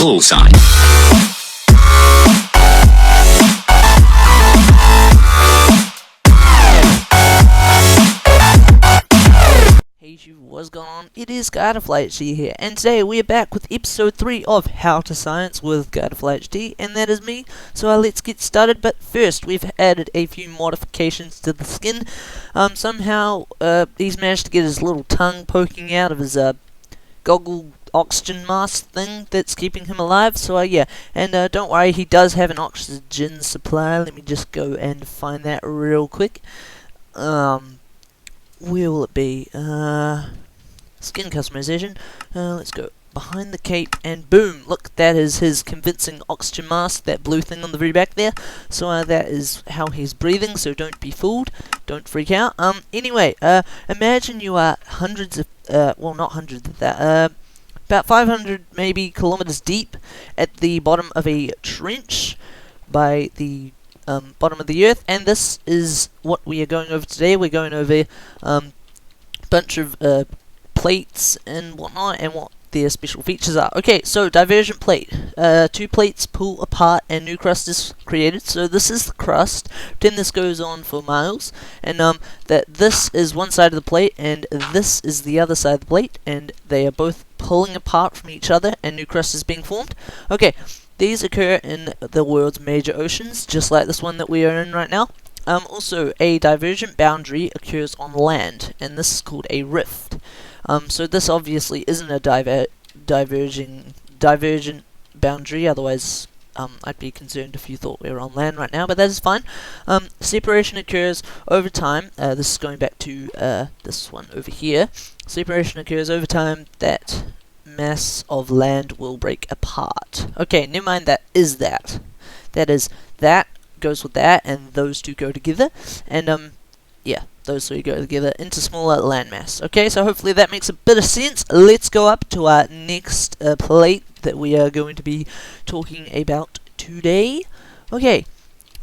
call sign. Hey YouTube, what's going on? It is ep.3 here, and today we are back with episode 3 of How to Science with ep.3, and that is me, so let's get started. But first, we've added a few modifications to the skin. Somehow, he's managed to get his little tongue poking out of his goggle oxygen mask thing that's keeping him alive, so yeah, and don't worry, he does have an oxygen supply. Let me just go and find that real quick. Where will it be? Skin customization. Let's go behind the cape, and boom! Look, that is his convincing oxygen mask, that blue thing on the very back there. So that is how he's breathing, so don't be fooled. Don't freak out. Anyway, imagine you are hundreds of, well, not hundreds of that, about 500 maybe kilometers deep at the bottom of a trench by the bottom of the earth, and this is what we are going over today. We're going over a bunch of plates and whatnot, and what their special features are. Okay, so divergent plate. Two plates pull apart and new crust is created. So this is the crust. Then this goes on for miles, and that this is one side of the plate, and this is the other side of the plate, and they are both pulling apart from each other, and new crust is being formed. Okay. These occur in the world's major oceans, just like this one that we are in right now. Also, a divergent boundary occurs on land, and this is called a rift. So this obviously isn't a divergent boundary, otherwise I'd be concerned if you thought we were on land right now, but that is fine. Separation occurs over time. This is going back to this one over here. Separation occurs over time that mass of land will break apart. Okay, never mind, that is that. That is, that goes with that, and those two go together, and yeah, those three go together into smaller landmass. Okay, so hopefully that makes a bit of sense. Let's go up to our next plate that we are going to be talking about today. Okay,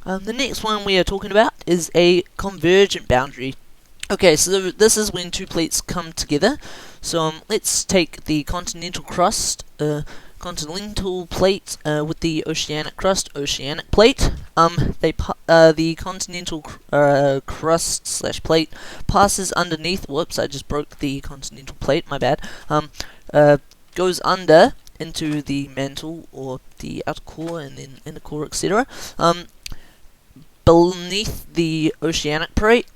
the next one we are talking about is a convergent boundary. Okay, so this is when two plates come together. So let's take the continental crust, continental plate with the oceanic crust, oceanic plate. The continental crust slash plate passes underneath. Whoops, I just broke the continental plate. My bad. Goes under into the mantle or the outer core, and then inner core, etc. Beneath the oceanic plate.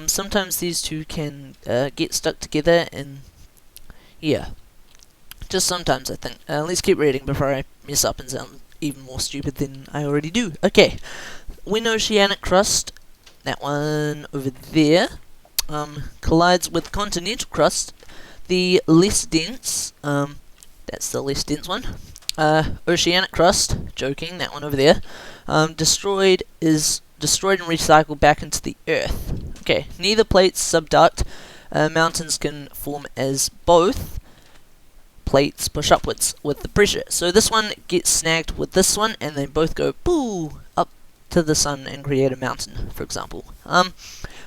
Sometimes these two can get stuck together, and yeah, just sometimes, I think. Let's keep reading before I mess up and sound even more stupid than I already do. Okay, when oceanic crust, that one over there, collides with continental crust, the less dense, that's the less dense one, oceanic crust, joking, that one over there, destroyed and recycled back into the earth. Okay, neither plates subduct. Mountains can form as both plates push upwards with the pressure. So this one gets snagged with this one, and they both go boo up to the sun and create a mountain, for example.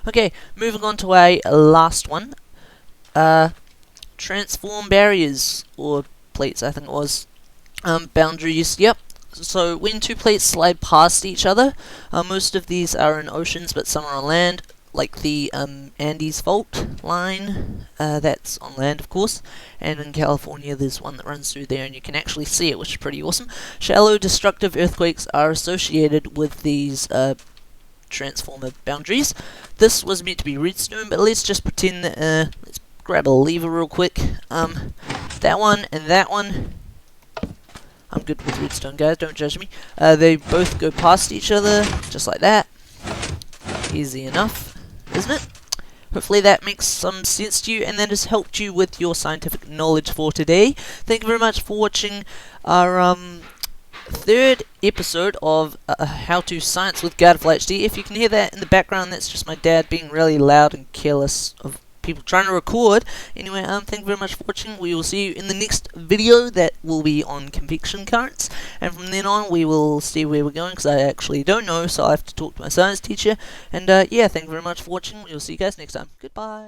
Okay, moving on to our last one. Transform barriers, or plates, I think it was. Boundaries, yep. So when two plates slide past each other, most of these are in oceans, but some are on land, like the Andes fault line. That's on land, of course, and in California there's one that runs through there, and you can actually see it, which is pretty awesome. Shallow, destructive earthquakes are associated with these transformer boundaries. This was meant to be redstone, but let's just pretend that, let's grab a lever real quick. That one and that one. I'm good with redstone, guys, don't judge me. They both go past each other, just like that. Easy enough, isn't it? Hopefully that makes some sense to you, and that has helped you with your scientific knowledge for today. Thank you very much for watching our third episode of How to Science with ep.3. If you can hear that in the background, that's just my dad being really loud and careless of people trying to record. Anyway, thank you very much for watching. We will see you in the next video that will be on convection currents, and from then on we will see where we're going, because I actually don't know, so I have to talk to my science teacher. And yeah, thank you very much for watching. We will see you guys next time. Goodbye.